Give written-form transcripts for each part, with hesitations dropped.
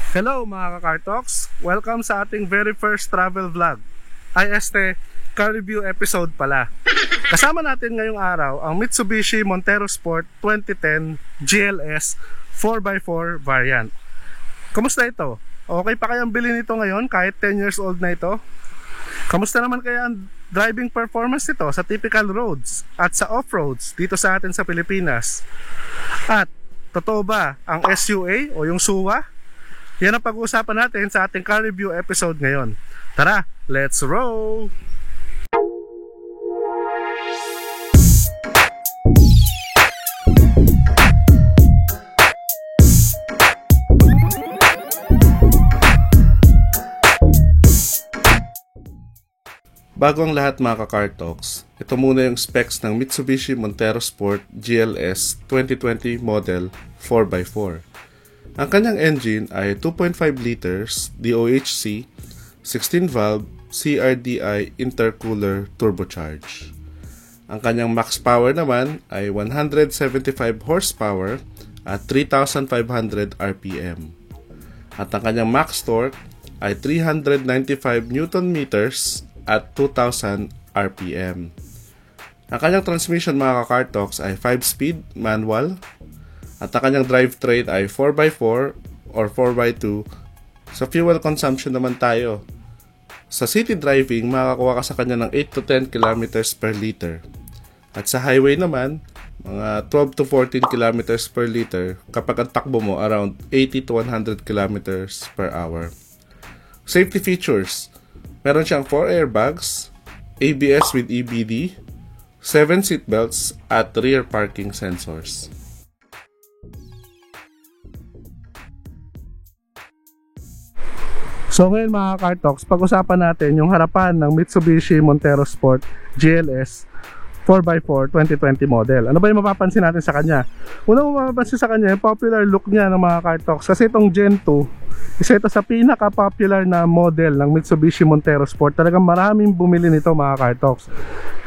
Hello mga ka-Car-Talks! Welcome sa ating very first travel vlog. Car review episode pala. Kasama natin ngayong araw ang Mitsubishi Montero Sport 2010 GLS 4x4 variant. Kamusta ito? Okay pa kayang bilhin ito ngayon kahit 10 years old na ito? Kamusta naman kaya ang driving performance nito sa typical roads at sa off-roads dito sa atin sa Pilipinas? At totoo ba ang SUA o yung SUA? Yan ang pag-uusapan natin sa ating car review episode ngayon. Tara, let's roll! Bago ang lahat mga ka-Car Talks, ito muna yung specs ng Mitsubishi Montero Sport GLS 2020 model 4x4. Ang kanyang engine ay 2.5 liters DOHC 16-valve CRDI intercooler turbocharge. Ang kanyang max power naman ay 175 horsepower at 3,500 RPM. At ang kanyang max torque ay 395 Newton meters at 2,000 RPM. Ang kanyang transmission mga ka-Car Talks ay 5-speed manual. At ang kanyang drivetrain ay 4x4 or 4x2. Sa fuel consumption naman tayo. Sa city driving, makakakuha ka sa kanya ng 8 to 10 km per liter. At sa highway naman, mga 12 to 14 km per liter kapag ang takbo mo around 80 to 100 km per hour. Safety features. Meron siyang 4 airbags, ABS with EBD, 7 seatbelts at rear parking sensors. So ngayon mga Car Talks, pag-usapan natin yung harapan ng Mitsubishi Montero Sport GLS 4x4 2020 model. Ano ba yung mapapansin natin sa kanya? Unang mapapansin sa kanya, yung popular look niya ng mga Car Talks. Kasi itong Gen 2, isa ito sa pinaka-popular na model ng Mitsubishi Montero Sport. Talagang maraming bumili nito mga Car Talks.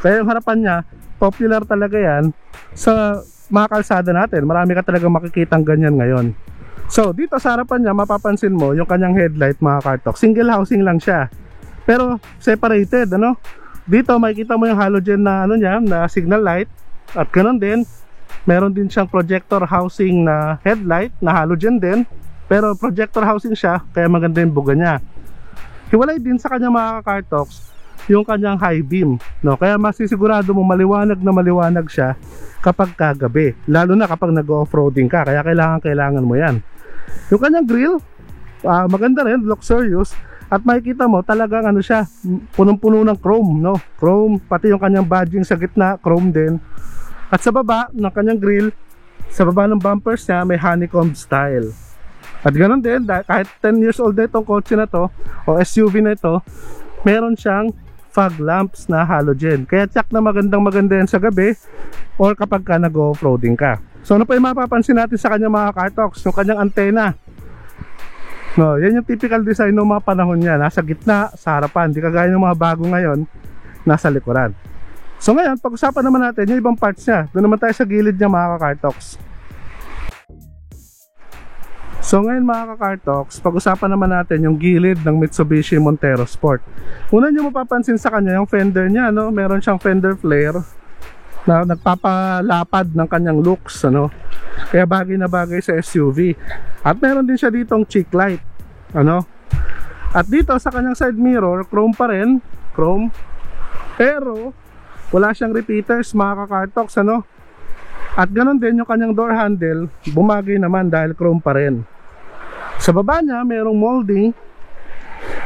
Kaya yung harapan niya, popular talaga yan sa mga kalsada natin. Marami ka talaga makikitang ganyan ngayon. So, dito sa harapan niya, mapapansin mo yung kanyang headlight mga Car Talks. Single housing lang siya. Pero separated, ano? Dito makikita mo yung halogen na na signal light. At ganoon din, meron din siyang projector housing na headlight na halogen din. Pero projector housing siya, kaya maganda yung buga niya. Hiwalay din sa kanyang mga Car Talks yung kanyang high beam, no? Kaya masisigurado mo maliwanag siya kapag kagabi, lalo na kapag nag-off-roading ka. Kaya kailangan mo yan. Yung kanyang grill, maganda rin, luxurious. At makikita mo talagang siya, punong-puno ng chrome, no? Chrome, pati yung kanyang badging sa gitna, chrome din. At sa baba ng kanyang grill, sa baba ng bumpers niya, may honeycomb style. At ganoon din, kahit 10 years old na itong kotse na to, o SUV na ito, meron siyang fog lamps na halogen. Kaya tsak na maganda yan sa gabi or kapag ka nag-off-roading ka. So ano pa yung mapapansin natin sa kanyang mga Car Talks? Yung kanyang antena. No, yan yung typical design ng mga panahon niya. Nasa gitna, sa harapan. Di kagaya ng mga bago ngayon, nasa likuran. So ngayon, pag-usapan naman natin yung ibang parts niya. Doon naman tayo sa gilid niya mga Car Talks. So ngayon mga ka-Car Talks, pag-usapan naman natin yung gilid ng Mitsubishi Montero Sport. Una nyo mapapansin sa kanya yung fender niya, no? Meron siyang fender flare na nagpapalapad ng kanyang looks, ano? Kaya bagay na bagay sa SUV. At meron din siya ditong cheek light, ano? At dito sa kanyang side mirror, chrome pa rin, chrome. Pero wala siyang repeaters mga ka-Car Talks, ano? At ganoon din yung kanyang door handle, bumagay naman dahil chrome pa rin. Sa baba niya, mayroong molding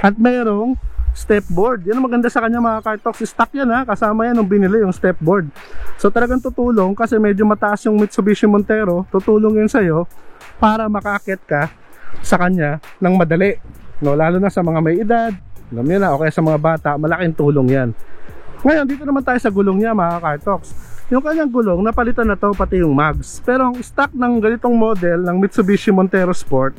at mayroong stepboard. Yan ang maganda sa kanya mga Car Talks. Stock yan ha, kasama yan nung binili yung stepboard. So talagang tutulong kasi medyo mataas yung Mitsubishi Montero. Tutulong yun sa'yo para makakit ka sa kanya ng madali, no? Lalo na sa mga may edad, alam nyo na, o kaya sa mga bata, malaking tulong yan. Ngayon, dito naman tayo sa gulong niya mga Car Talks. Yung kanyang gulong, napalitan na to pati yung mags. Pero ang stock ng ganitong model ng Mitsubishi Montero Sport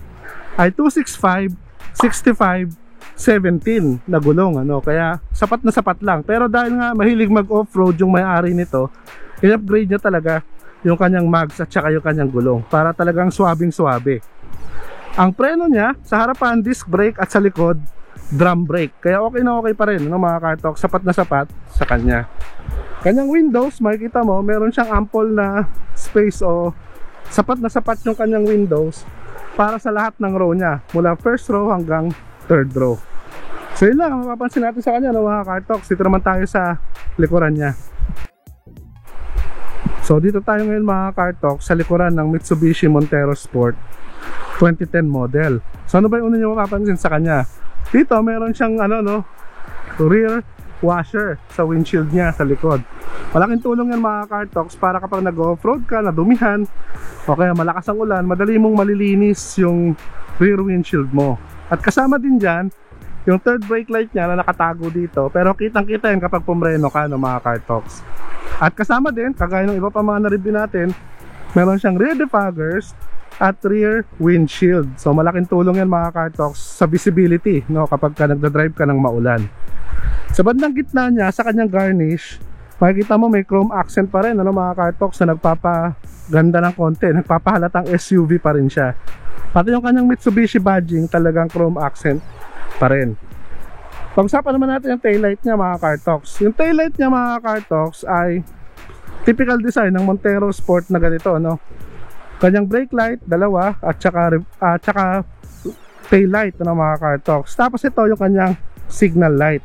ay 265, 65, 17 na gulong, ano? Kaya sapat na sapat lang. Pero dahil nga mahilig mag-off-road yung may-ari nito, in-upgrade niya talaga yung kanyang mags at saka yung kanyang gulong para talagang swabing-swabe. Ang preno niya, sa harapan disc brake at sa likod drum brake. Kaya okay na okay pa rin, no, mga Kartok, sapat na sapat sa kanya. Kanyang windows, makikita mo, meron siyang ample na space o sapat na sapat yung kanyang windows para sa lahat ng row niya, mula first row hanggang third row. So yun lang ang mapapansin natin sa kanya, no, mga Kartok. Dito naman tayo sa likuran niya. So dito tayo ngayon, mga Kartok, sa likuran ng Mitsubishi Montero Sport 2010 model. So ano ba yung una nyo mapapansin sa kanya? Dito meron siyang rear washer sa windshield niya sa likod. Malaking tulong yan, mga Kartox, para kapag nag-off-road ka, nadumihan o kaya malakas ang ulan, madali mong malilinis yung rear windshield mo. At kasama din dyan yung third brake light niya na nakatago dito, pero kitang kita yan kapag pumreno ka, no, mga Kartox. At kasama din, kagaya ng iba pa mga na-review natin, meron siyang rear defoggers at rear windshield. So malaking tulong yan, mga Kartox, sa visibility, no, kapag ka nagda-drive ka ng maulan. Sa bandang gitna niya, sa kanyang garnish, makikita mo may chrome accent pa rin, mga Kartox, na nagpapaganda ng konti, nagpapahalatang SUV pa rin siya. Pati yung kanyang Mitsubishi badging, talagang chrome accent pa rin. Pag-usapan naman natin yung taillight niya, mga Kartox. Yung taillight niya, mga Kartox, ay typical design ng Montero Sport na ganito, no? Kanyang brake light, dalawa, at saka tail light, mga Kartox. Tapos ito yung kanyang signal light.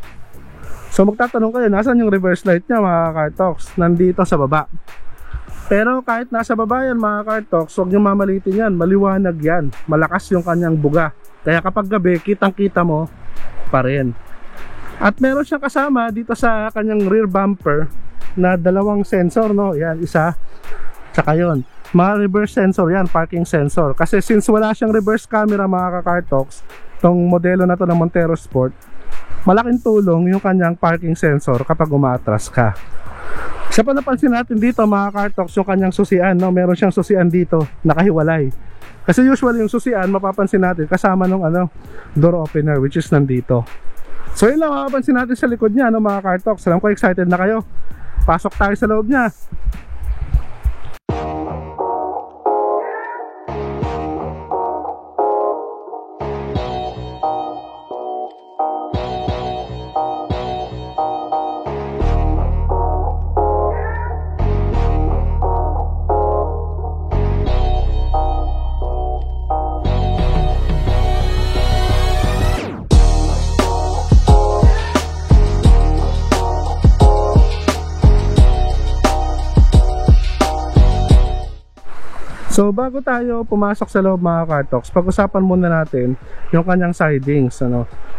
So magtatanong kayo, nasan yung reverse light niya, mga Kartox? Nandito sa baba. Pero kahit nasa baba yan, mga Kartox, huwag nyo mamalitin yan, maliwanag yan, malakas yung kanyang buga. Kaya kapag gabi, kitang kita mo pa rin. At meron siyang kasama dito sa kanyang rear bumper na dalawang sensor, no? Yan, isa, tsaka yun. Mga reverse sensor yan, parking sensor. Kasi since wala siyang reverse camera, mga Kartox, tong modelo na to ng Montero Sport, malaking tulong yung kanyang parking sensor kapag umaatras ka. Isa pa napansin natin dito, mga Kartox, yung kanyang susian, no? Meron siyang susian dito, nakahiwalay. Kasi usually yung susian, mapapansin natin kasama nung door opener, which is nandito. So yun lang mapapansin natin sa likod niya, mga Kartox. Alam ko excited na kayo. Pasok tayo sa loob niya. So bago tayo pumasok sa loob, mga Kartox, pag-usapan muna natin yung kanyang sidings,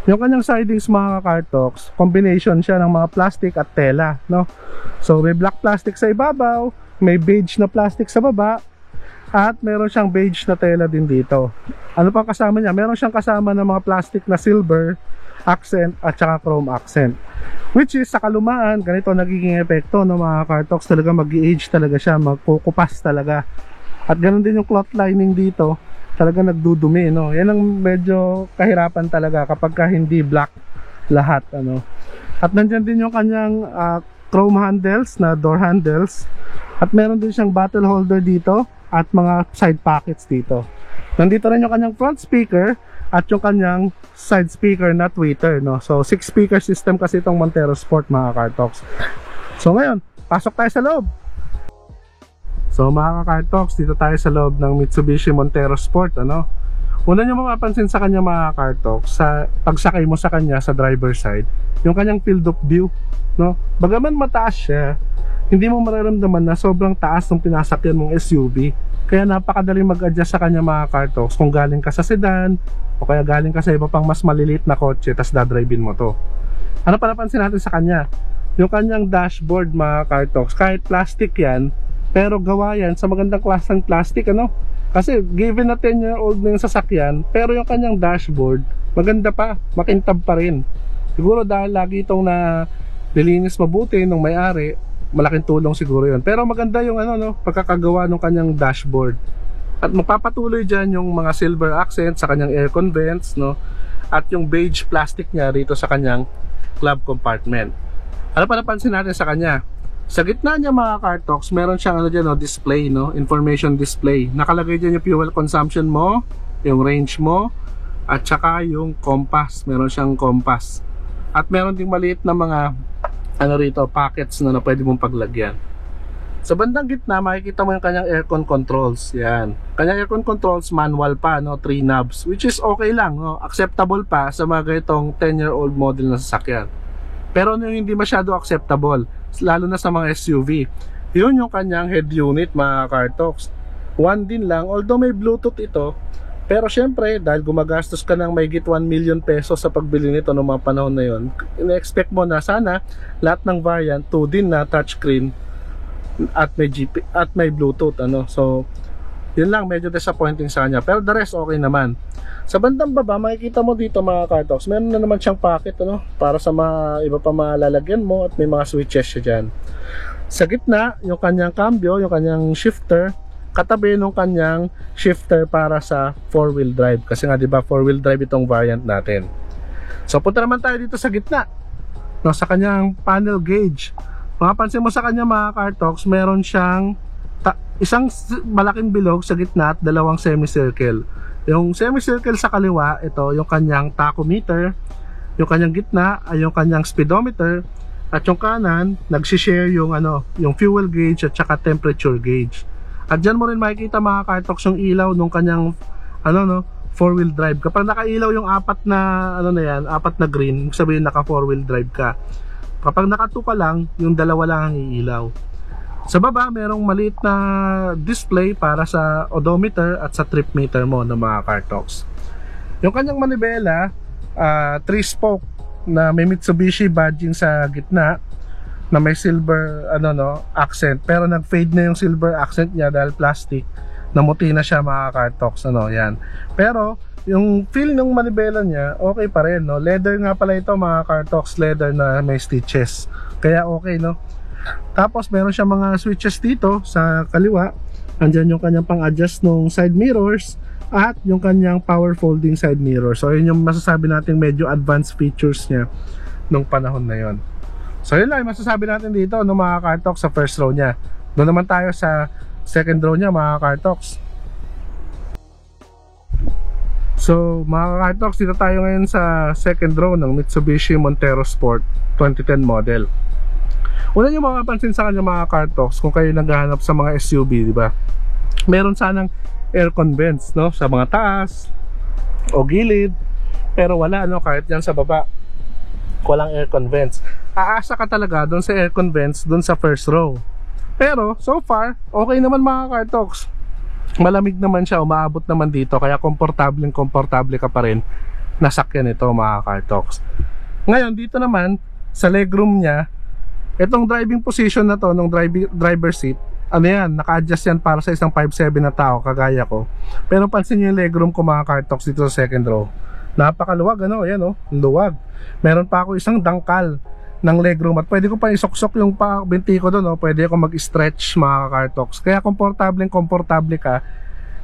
Yung kanyang sidings, mga Kartox, combination siya ng mga plastic at tela, no? So may black plastic sa ibabaw, may beige na plastic sa baba, at meron siyang beige na tela din dito. Ano pang kasama niya? Meron siyang kasama ng mga plastic na silver accent at saka chrome accent. Which is sa kalumaan, ganito nagiging epekto, no, mga Kartox, talaga mag-age talaga siya, magkukupas talaga. At ganoon din yung cloth lining dito, talaga nagdudumi, no? Yan ang medyo kahirapan talaga kapag hindi black lahat, At nandiyan din yung kanyang chrome handles na door handles. At meron din siyang bottle holder dito at mga side pockets dito. Nandito rin yung kanyang front speaker at yung kanyang side speaker na tweeter, no? So 6 speaker system kasi itong Montero Sport, mga Kartox. So ngayon, pasok tayo sa loob. So mga Kartox, dito tayo sa loob ng Mitsubishi Montero Sport, Una nyo mapapansin sa kanya, mga Kartox, sa pagsakay mo sa kanya sa driver side, yung kanyang field of view, no? Bagaman mataas siya, hindi mo mararamdaman na sobrang taas ng pinasakyan mong SUV. Kaya napakadali mag-adjust sa kanya, mga Kartox, kung galing ka sa sedan o kaya galing ka sa iba pang mas maliliit na kotse, tas dadrivein mo to. Ano pa napansin natin sa kanya? Yung kanyang dashboard, mga Kartox, kahit plastic yan, pero gawa yan sa magandang klaseng plastic, Kasi given na 10-year-old na yung sasakyan, pero yung kanyang dashboard maganda pa, makintab pa rin. Siguro dahil lagi itong na nilinis mabuti nung may-ari, malaking tulong siguro yun. Pero maganda yung pagkakagawa ng kanyang dashboard. At magpapatuloy dyan yung mga silver accent sa kanyang aircon vents, at yung beige plastic niya rito sa kanyang glove compartment. Ano pa napansin natin sa kanya? Sa gitna niya, mga Kartox, meron siyang display, information display. Nakalagay dyan yung fuel consumption mo, yung range mo, at saka yung compass. Meron siyang compass. At meron ding maliit na mga ano rito, packets na pwede mong paglagyan. Sa bandang gitna, makikita mo yung kanyang aircon controls. Yan. Kanyang aircon controls, manual pa, no? 3 knobs. Which is okay lang, no? Acceptable pa sa mga ganitong 10-year-old model na sasakyan. Pero yung hindi masyado acceptable, lalo na sa mga SUV, yun yung kanyang head unit, mga Car-Talks. One din lang, although may Bluetooth ito, pero syempre, dahil gumagastos ka ng mahigit 1 million pesos sa pagbili nito noong mga panahon na yun, ina-expect mo na sana lahat ng variant 2 din na touchscreen at may at may Bluetooth, ano. So yun lang medyo disappointing sa kanya, pero the rest okay naman. Sa bandang baba, makikita mo dito, mga Car-Talks, meron na naman siyang pocket, ano, para sa mga iba pa malalagyan mo, at may mga switches siya dyan. Sa gitna, yung kanyang cambio, yung kanyang shifter, katabi nung kanyang shifter para sa 4-wheel drive, kasi nga 'di ba 4-wheel drive itong variant natin. So punta naman tayo dito sa gitna, no, sa kanyang panel gauge. Mapapansin mo sa kanya, mga Car-Talks, meron siyang isang malaking bilog sa gitna at dalawang semicircle. Yung semicircle sa kaliwa, ito yung kanyang tachometer. Yung kanyang gitna ay yung kanyang speedometer. At yung kanan, nagsishare yung yung fuel gauge at saka temperature gauge. At dyan mo rin makikita, mga Car-Talks, yung ilaw nung kanyang 4-wheel drive. Kapag nakailaw yung apat na apat na green, sabihin naka 4-wheel drive ka. Kapag nakatuka lang, yung dalawa lang ang iilaw. Sa baba, merong maliit na display para sa odometer at sa trip meter mo ng mga Car-Talks. Yung kanyang manibela, 3-spoke na may Mitsubishi badging sa gitna, na may silver accent, pero nag-fade na yung silver accent niya dahil plastic, namuti na siya, mga Car-Talks, yan. Pero yung feel ng manibela niya okay pa rin, no? Leather nga pala ito, mga Car-Talks, leather na may stitches, kaya okay, no? Tapos meron siya mga switches dito sa kaliwa. Andyan yung kanyang pang-adjust ng side mirrors at yung kanyang power folding side mirror. So yun yung masasabi natin medyo advanced features niya nung panahon na yon. So yun lang masasabi natin dito, no, mga Car-Talks, sa first row niya. Doon naman tayo sa second row niya, mga Car-Talks. So mga Car-Talks, dito tayo ngayon sa second row ng Mitsubishi Montero Sport 2010 model. Una nyo mapapansin sa kanya, mga Car-Talks, kung kayo naghahanap sa mga SUV, di ba? Meron sanang aircon vents, no, sa mga taas o gilid, pero wala, no, kahit yan sa baba walang aircon vents. Aasa ka talaga doon sa aircon vents doon sa first row. Pero so far okay naman, mga Car-Talks. Malamig naman siya, umaabot naman dito, kaya komportable ka pa rin nasakyan ito, mga Car-Talks. Ngayon dito naman sa legroom niya, itong driving position na to ng driver seat, naka-adjust yan para sa isang 5'7" na tao kagaya ko. Pero pansin niyo yung legroom ko, mga Car-Talks, dito sa second row. Napakaluwag, ayan, luwag. Meron pa ako isang dangkal ng legroom at pwede ko pa isuksok yung binti ko doon, pwede ako mag-stretch, mga Car-Talks. Kaya komportable ka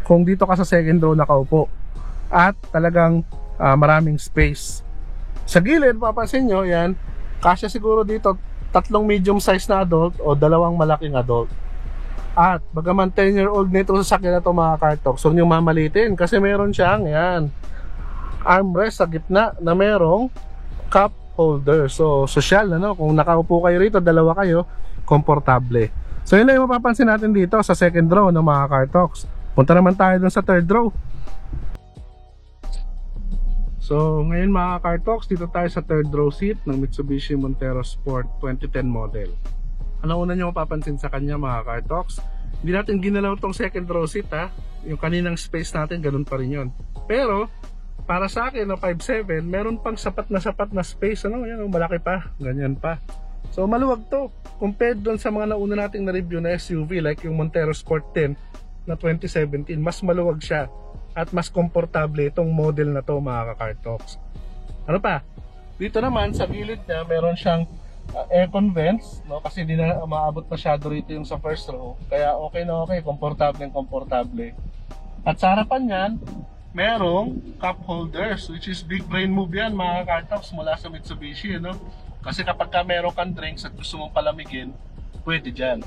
kung dito ka sa second row nakaupo. At talagang maraming space. Sa gilid, papansin nyo, yan, kasya siguro dito 3 medium size na adult o 2 malaking adult. At bagaman 10-year-old nito sa sakyan na ito, mga Car-Talks, huwag nyo mamalitin kasi meron siyang armrest sa gitna na merong cup holder. So social, kung nakaupo kayo rito, 2 kayo, komportable. So yun lang yung mapapansin natin dito sa second row ng mga Car-Talks. Punta naman tayo dun sa third row. So ngayon, mga Car-Talks, dito tayo sa third row seat ng Mitsubishi Montero Sport 2010 model. Ano una nyo mapapansin sa kanya, mga Car-Talks? Hindi natin ginalaw tong second row seat, yung kaninang space natin, ganun pa rin yun. Pero para sa akin, 5'7", meron pang sapat na space, malaki pa, ganyan pa. So maluwag to compared doon sa mga nauna nating na-review na SUV like yung Montero Sport 10 na 2017. Mas maluwag siya at mas komportable itong model na to, mga Car-Talks. Ano pa? Dito naman sa gilid niya meron siyang aircon vents, kasi hindi na maabot masyado rito yung sa first row. Kaya okay, komportable. At sa harapan niyan, merong cup holders, which is big brain move yan, mga Car-Talks, mula sa Mitsubishi, kasi kapag ka meron kang drinks at gusto mong palamigin, pwede dyan.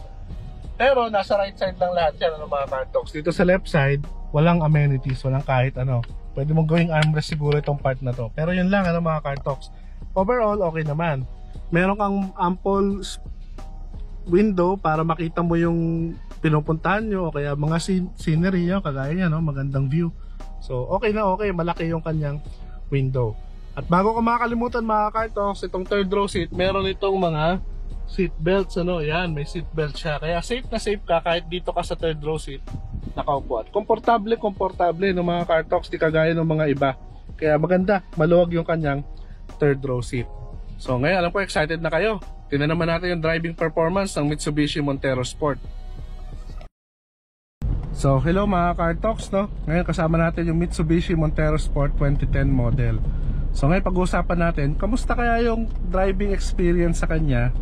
Pero nasa right side lang lahat yan, ano mga Cartox. Dito sa left side, walang amenities, walang kahit ano. Pwede mong gawing armrest siguro itong part na to. Pero yun lang, ano mga Cartox. Overall, okay naman. Meron kang ample window para makita mo yung pinupuntahan nyo o kaya mga scenery nyo, kagaya nyo, no? Magandang view. So, okay na okay, malaki yung kanyang window. At bago ko makakalimutan mga Cartox, itong third row seat, meron itong mga seat belts, ano, yan, may seat belt siya. Kaya safe na safe ka kahit dito ka sa third row seat nakaupo. At komportable ng mga Cartox, di kagaya ng mga iba. Kaya maganda, maluwag yung kanyang third row seat. So ngayon, alam ko excited na kayo. Tingnan naman natin yung driving performance ng Mitsubishi Montero Sport. So hello mga Cartox, no? Ngayon kasama natin yung Mitsubishi Montero Sport 2010 model. So ngayon pag-uusapan natin, kamusta kaya yung driving experience sa kanya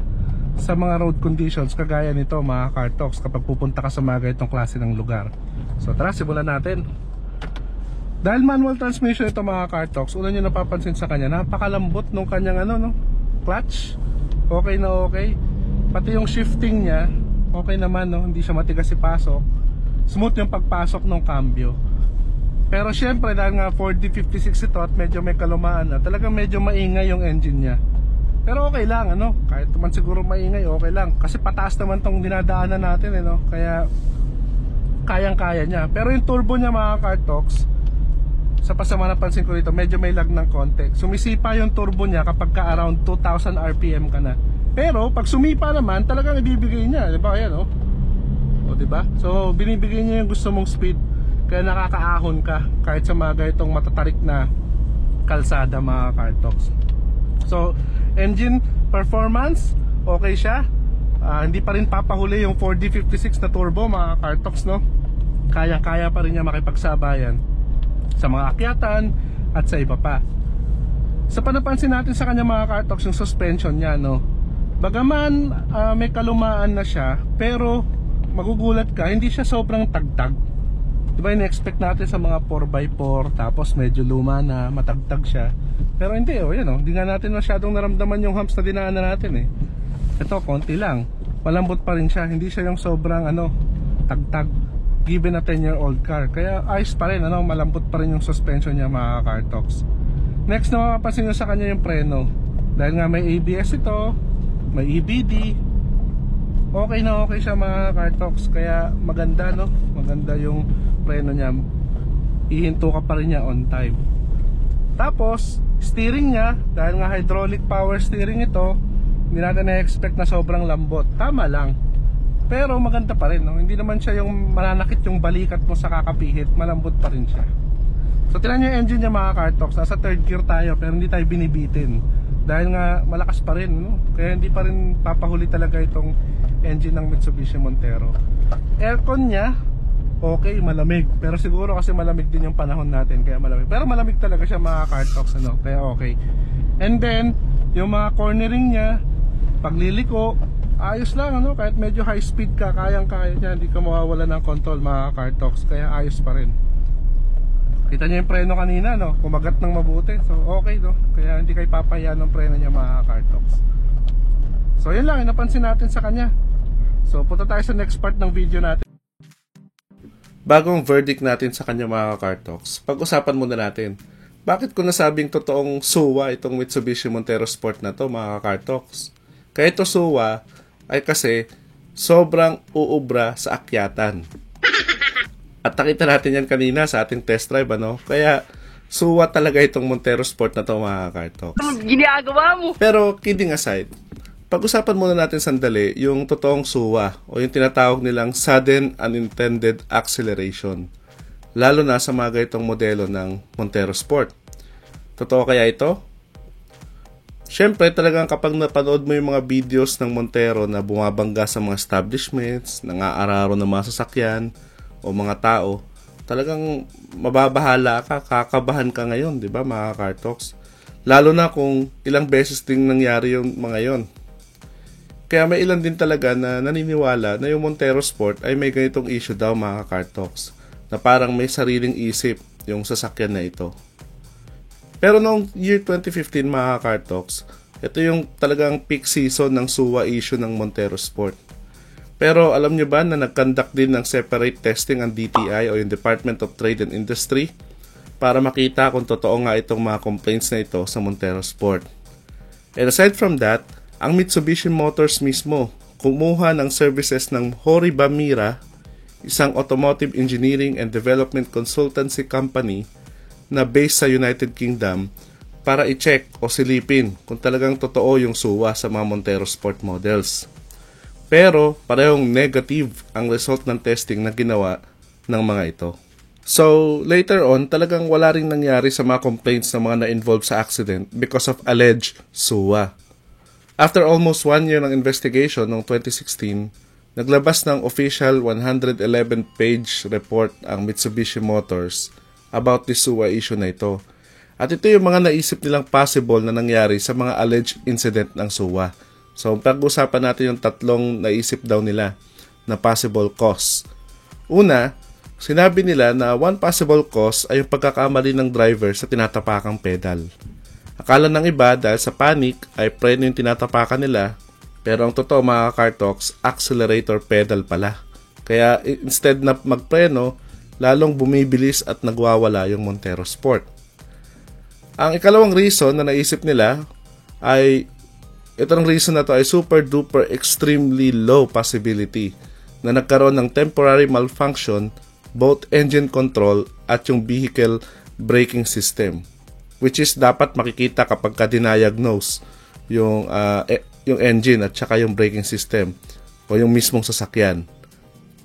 sa mga road conditions kagaya nito mga Cartox kapag pupunta ka sa mga ganitong klase ng lugar. So tara, simulan natin. Dahil manual transmission ito mga Cartox, una nyo napapansin sa kanya, napakalambot nung kanyang ano, no? Clutch. Okay na okay. Pati yung shifting niya, okay naman, no? Hindi siya matigas ipasok. Smooth yung pagpasok ng cambio. Pero syempre dahil nga 4D56 ito at medyo may kalumaan na, talagang medyo maingay yung engine niya. Pero okay lang, ano? Kahit naman siguro maingay, okay lang. Kasi pataas naman tong dinadaanan natin, no? Kaya kayang-kaya niya. Pero yung turbo niya mga Cartox, sa pasama napansin ko dito, medyo may lag ng konti. Sumisipa yung turbo niya kapag ka around 2,000 RPM ka na. Pero pag sumipa naman, talagang ibibigay niya, 'di ba? Ayan, oh. O, 'di ba? So binibigay niya yung gusto mong speed. Kaya nakakaahon ka kahit sa mga ganitong matatarik na kalsada mga Cartox. So engine performance, okay siya. Hindi pa rin papahuli yung 4D56 na turbo mga Cartox, no? Kaya-kaya pa rin niya makipagsabayan sa mga akyatan at sa iba pa. Sa panapansin natin sa kanya mga Cartox, yung suspension niya, no? Bagaman may kalumaan na siya, pero magugulat ka, hindi siya sobrang tagtag. Diba in-expect natin sa mga 4x4, tapos medyo luma na, matagtag siya. Pero hindi, yan, hindi nga natin masyadong naramdaman yung humps na dinaanan natin eh. Ito, konti lang. Malambot pa rin siya, hindi siya yung sobrang tagtag given a 10-year-old car. Kaya ayos pa rin, malambot pa rin yung suspension niya mga Cartox. Next na mapapansin nyo sa kanya yung preno. Dahil nga may ABS ito, may EBD, okay na okay siya mga Cartox. Kaya maganda, no? Maganda yung preno niya. Ihinto ka pa rin niya on time. Tapos steering niya, dahil nga hydraulic power steering ito, hindi natin na-expect na sobrang lambot. Tama lang, pero maganda pa rin, no? Hindi naman siya yung mananakit yung balikat mo sa kakapihit. Malambot pa rin siya. So tingnan nyo yung engine niya mga Cartox. Nasa third gear tayo pero hindi tayo binibitin dahil nga malakas pa rin, no? Kaya hindi pa rin papahuli talaga itong engine ng Mitsubishi Montero. Aircon niya, okay, malamig. Pero siguro kasi malamig din yung panahon natin, kaya malamig. Pero malamig talaga siya mga Cartox, kaya okay. And then yung mga cornering niya, pagliliko, ayos lang, kahit medyo high speed ka, kayang-kaya niya, hindi ka mawawala ng control mga Cartox. Kaya ayos pa rin. Kita niyo yung preno kanina, no? Kumagat ng mabuti. So okay, no? Kaya hindi kayo papahiya ng preno niya mga Cartox. So yun lang, napansin natin sa kanya. So punta tayo sa next part ng video natin. Bagong verdict natin sa kanya mga Cartox, pag-usapan muna natin. Bakit ko nasabing totoong suwa itong Mitsubishi Montero Sport na to mga Cartox? Kaya ito suwa ay kasi sobrang uubra sa akyatan. At nakita natin yan kanina sa ating test drive, Kaya suwa talaga itong Montero Sport na to mga Cartox. Ginagawa mo! Pero kidding aside, pag-usapan muna natin sandali yung totoong suwa o yung tinatawag nilang sudden unintended acceleration. Lalo na sa mga ganitong modelo ng Montero Sport. Totoo kaya ito? Siyempre talagang kapag napanood mo yung mga videos ng Montero na bumabangga sa mga establishments, nangaararo ng mga sasakyan o mga tao, talagang mababahala ka, kakabahan ka ngayon, di ba mga Cartox? Lalo na kung ilang beses ding nangyari yung mga yon. Kaya may ilan din talaga na naniniwala na yung Montero Sport ay may ganitong issue daw mga Cartox, na parang may sariling isip yung sasakyan na ito. Pero noong year 2015 mga Cartox, ito yung talagang peak season ng suwa issue ng Montero Sport. Pero alam nyo ba na nag-conduct din ng separate testing ang DTI o yung Department of Trade and Industry para makita kung totoo nga itong mga complaints na ito sa Montero Sport. And aside from that, ang Mitsubishi Motors mismo kumuha ng services ng Hori Bamira, isang automotive engineering and development consultancy company na based sa United Kingdom para i-check o silipin kung talagang totoo yung suwa sa mga Montero Sport models. Pero parehong negative ang result ng testing na ginawa ng mga ito. So later on, talagang wala ring nangyari sa mga complaints ng mga na-involved sa accident because of alleged suwa. After almost 1 year ng investigation noong 2016, naglabas ng official 111-page report ang Mitsubishi Motors about the suwa issue na ito. At ito yung mga naisip nilang possible na nangyari sa mga alleged incident ng suwa. So, pag-usapan natin yung tatlong naisip daw nila na possible cause. Una, sinabi nila na one possible cause ay yung pagkakamali ng driver sa tinatapakang pedal. Akala ng iba dahil sa panic ay preno yung tinatapakan nila, pero ang totoo mga ka-Car-Talks, accelerator pedal pala. Kaya instead na magpreno, lalong bumibilis at nagwawala yung Montero Sport. Ang ikalawang reason na naisip nila ay itong reason na to ay super duper extremely low possibility na nagkaroon ng temporary malfunction both engine control at yung vehicle braking system, which is dapat makikita kapag ka-diagnose yung engine at saka yung braking system o yung mismong sasakyan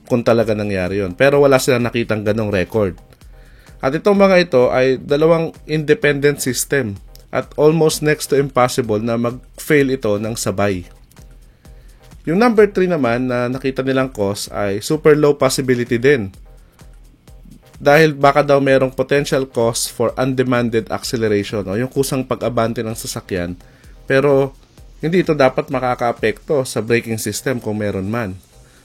kung talaga nangyari yun. Pero wala silang nakitang ganong record. At itong mga ito ay dalawang independent system at almost next to impossible na mag-fail ito ng sabay. Yung number 3 naman na nakita nilang cause ay super low possibility din. Dahil baka daw merong potential cause for undemanded acceleration o yung kusang pag-abante ng sasakyan, pero hindi ito dapat makaka-apekto sa braking system kung meron man.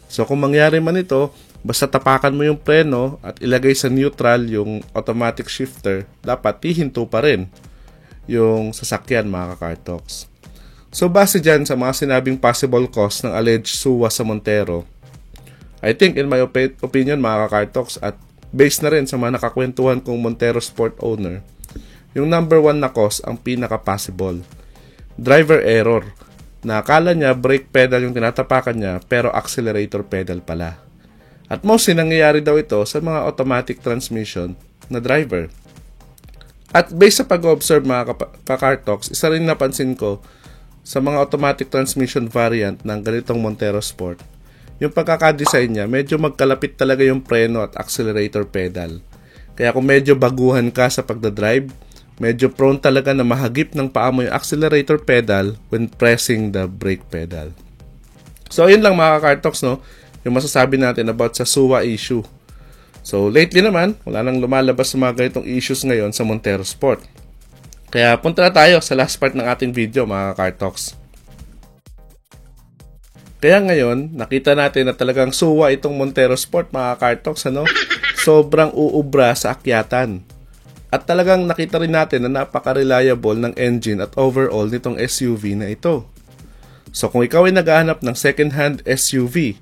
So kung mangyari man ito, basta tapakan mo yung preno at ilagay sa neutral yung automatic shifter, dapat hihinto pa rin yung sasakyan mga ka-Car-Talks. So base dyan sa mga sinabing possible cause ng alleged suwa sa Montero, I think in my opinion mga ka-Car-Talks at based na rin sa mga nakakwentuhan kong Montero Sport owner, yung number 1 na cause ang pinaka-possible. Driver error, na akala niya brake pedal yung tinatapakan niya pero accelerator pedal pala. At mostly nangyayari daw ito sa mga automatic transmission na driver. At based sa pag-observe mga ka-Car-Talks, isa rin napansin ko sa mga automatic transmission variant ng ganitong Montero Sport, yung pagkakadesign niya, medyo magkalapit talaga yung preno at accelerator pedal. Kaya kung medyo baguhan ka sa pagdadrive, medyo prone talaga na mahagip ng paa mo yung accelerator pedal when pressing the brake pedal. So yun lang mga ka-Car-Talks, no? Yung masasabi natin about sa suwa issue. So lately naman, wala nang lumalabas sa mga ganitong issues ngayon sa Montero Sport. Kaya punta na tayo sa last part ng ating video mga ka-Car-Talks. Kaya ngayon, nakita natin na talagang suwa itong Montero Sport mga ka-Car-Talks, ano? Sobrang uubra sa akyatan. At talagang nakita rin natin na napaka-reliable ng engine at overall nitong SUV na ito. So kung ikaw ay naghahanap ng second-hand SUV,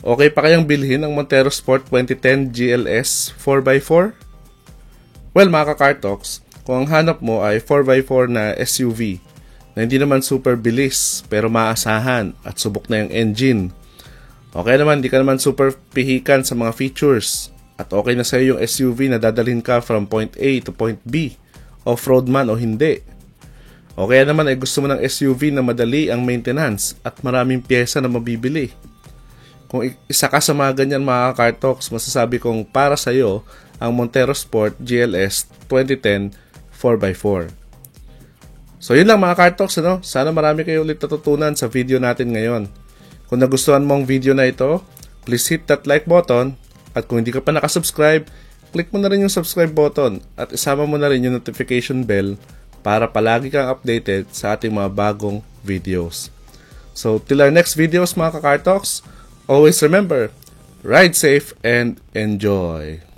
okay pa kayang bilhin ang Montero Sport 2010 GLS 4x4? Well mga ka-Car-Talks, kung ang hanap mo ay 4x4 na SUV na hindi naman super bilis pero maasahan at subok na yung engine, okay naman, di ka naman super pihikan sa mga features at okay na sa iyo yung SUV na dadalhin ka from point A to point B, off-road man o hindi. O kaya naman ay gusto mo ng SUV na madali ang maintenance at maraming pyesa na mabibili. Kung isa ka sa mga ganyan mga ka-Car-Talks, masasabi kong para sa iyo ang Montero Sport GLS 2010 4x4. So yun lang mga ka-Car-Talks, ano? Sana marami kayo ulit natutunan sa video natin ngayon. Kung nagustuhan mo ang video na ito, please hit that like button. At kung hindi ka pa nakasubscribe, click mo na rin yung subscribe button at isama mo na rin yung notification bell para palagi kang updated sa ating mga bagong videos. So till our next videos mga ka-Car-Talks, always remember, ride safe and enjoy!